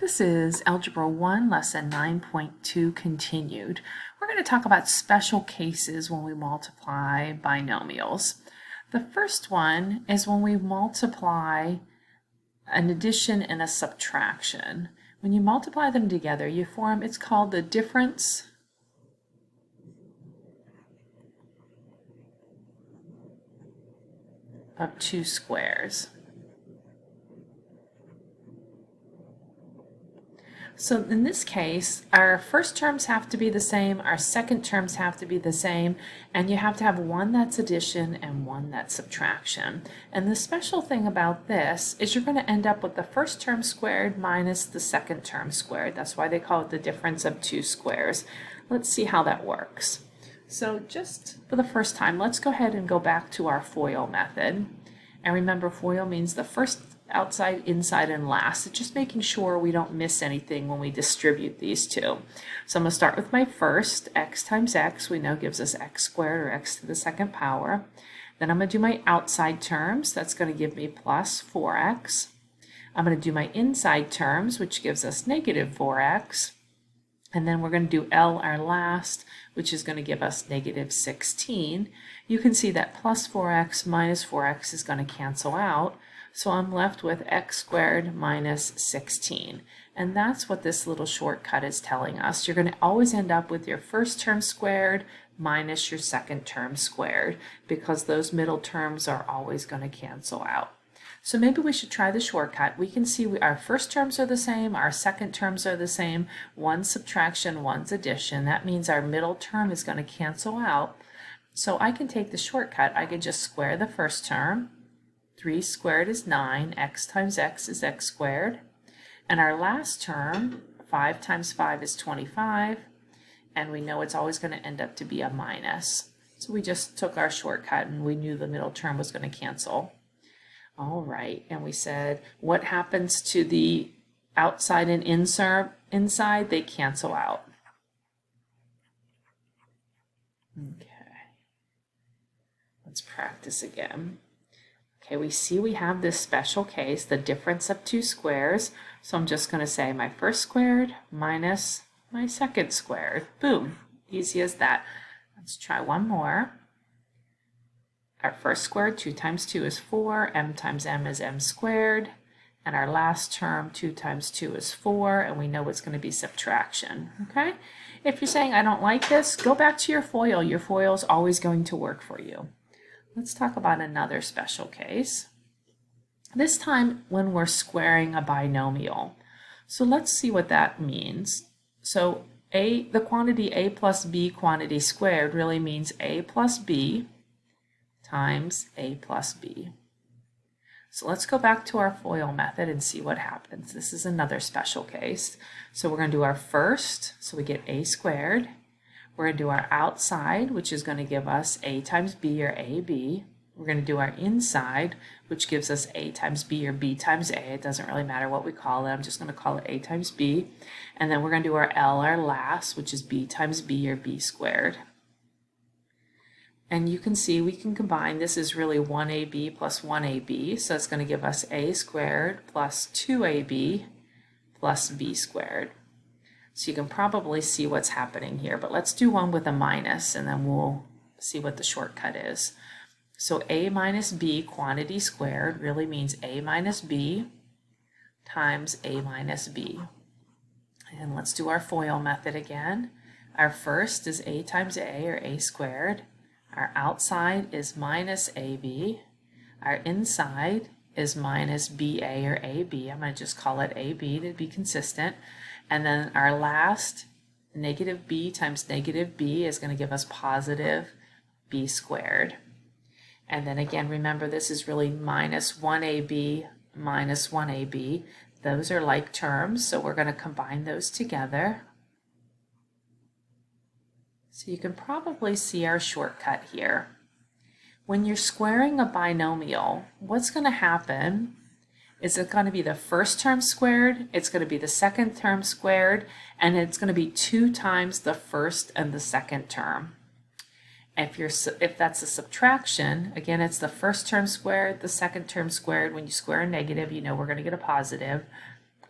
This is Algebra 1, Lesson 9.2 continued. We're going to talk about special cases when we multiply binomials. The first one is when we multiply an addition and a subtraction. When you multiply them together, you form, it's called the difference of two squares. So in this case, our first terms have to be the same, our second terms have to be the same, and you have to have one that's addition and one that's subtraction. And the special thing about this is you're going to end up with the first term squared minus the second term squared. That's why they call it the difference of two squares. Let's see how that works. So just for the first time, let's go ahead and go back to our FOIL method. And remember, FOIL means the first, outside, inside, and last. It's just making sure we don't miss anything when we distribute these two. So I'm going to start with my first. X times x, we know gives us x squared, or x to the second power. Then I'm going to do my outside terms. That's going to give me plus 4x. I'm going to do my inside terms, which gives us negative 4x. And then we're going to do L, our last, which is going to give us negative 16. You can see that plus 4x minus 4x is going to cancel out. So I'm left with x squared minus 16. And that's what this little shortcut is telling us. You're going to always end up with your first term squared minus your second term squared, because those middle terms are always going to cancel out. So maybe we should try the shortcut. We can see our first terms are the same, our second terms are the same, one's subtraction, one's addition. That means our middle term is going to cancel out. So I can take the shortcut. I can just square the first term. 3 squared is 9, x times x is x squared. And our last term, 5 times 5 is 25, and we know it's always going to end up to be a minus. So we just took our shortcut and we knew the middle term was going to cancel. All right, and we said, what happens to the outside and inside? They cancel out. Okay, let's practice again. Okay, we see we have this special case, the difference of two squares. So I'm just going to say my first squared minus my second squared. Boom, easy as that. Let's try one more. Our first squared, 2 times 2 is 4, m times m is m squared. And our last term, 2 times 2 is 4, and we know it's going to be subtraction. Okay? If you're saying, I don't like this, go back to your FOIL. Your FOIL is always going to work for you. Let's talk about another special case. This time when we're squaring a binomial. So let's see what that means. So the quantity a plus b quantity squared really means a plus b times a plus b. So let's go back to our FOIL method and see what happens. This is another special case. So we're going to do our first, so we get a squared. We're going to do our outside, which is going to give us a times b, or ab. We're going to do our inside, which gives us a times b, or b times a. It doesn't really matter what we call it. I'm just going to call it a times b. And then we're going to do our L, our last, which is b times b, or b squared. And you can see we can combine. This is really 1ab plus 1ab. So it's going to give us a squared plus 2ab plus b squared. So you can probably see what's happening here, but let's do one with a minus and then we'll see what the shortcut is. So a minus b quantity squared really means a minus b times a minus b. And let's do our FOIL method again. Our first is a times a, or a squared. Our outside is minus ab. Our inside is minus ba, or ab. I'm going to just call it ab to be consistent. And then our last, negative b times negative b, is going to give us positive b squared. And then again, remember this is really minus 1ab minus 1ab. Those are like terms, so we're going to combine those together. So you can probably see our shortcut here. When you're squaring a binomial, what's going to happen is it's going to be the first term squared, it's going to be the second term squared, and it's going to be 2 times the first and the second term. If that's a subtraction, again, it's the first term squared, the second term squared. When you square a negative, you know we're going to get a positive.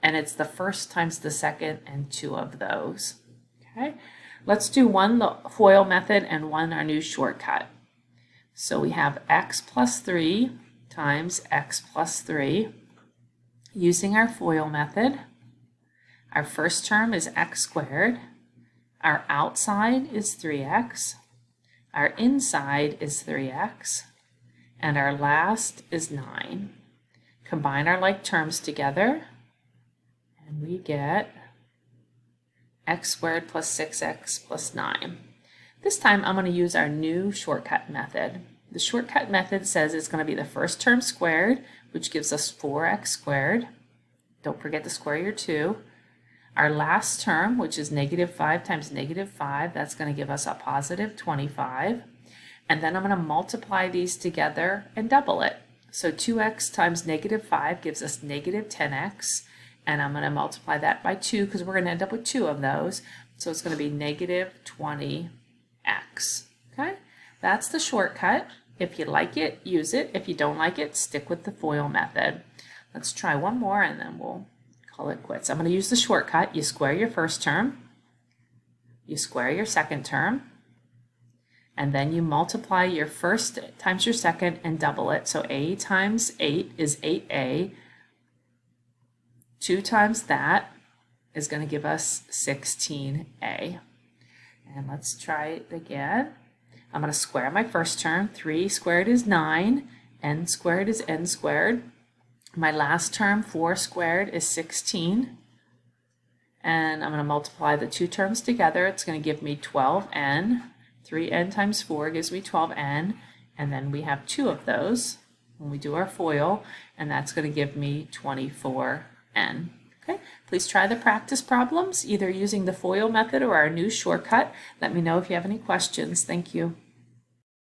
and it's the first times the second and 2 of those. Okay, let's do one the FOIL method and one our new shortcut. So we have x plus 3 times x plus 3. Using our FOIL method, our first term is x squared, our outside is 3x, our inside is 3x, and our last is 9. Combine our like terms together, and we get x squared plus 6x plus 9. This time I'm going to use our new shortcut method. The shortcut method says it's going to be the first term squared, which gives us 4x squared. Don't forget to square your 2. Our last term, which is negative 5 times negative 5, that's going to give us a positive 25. And then I'm going to multiply these together and double it. So 2x times negative 5 gives us negative 10x. And I'm going to multiply that by 2 because we're going to end up with 2 of those. So it's going to be negative 20x. Okay, that's the shortcut. If you like it, use it. If you don't like it, stick with the FOIL method. Let's try one more and then we'll call it quits. I'm going to use the shortcut. You square your first term, you square your second term, and then you multiply your first times your second and double it. So a times 8 is 8a. 2 times that is going to give us 16a. And let's try it again. I'm going to square my first term. 3 squared is 9. N squared is n squared. My last term, 4 squared, is 16. And I'm going to multiply the 2 terms together. It's going to give me 12n. 3n times 4 gives me 12n. And then we have 2 of those when we do our FOIL. And that's going to give me 24n. Okay, please try the practice problems, either using the FOIL method or our new shortcut. Let me know if you have any questions. Thank you.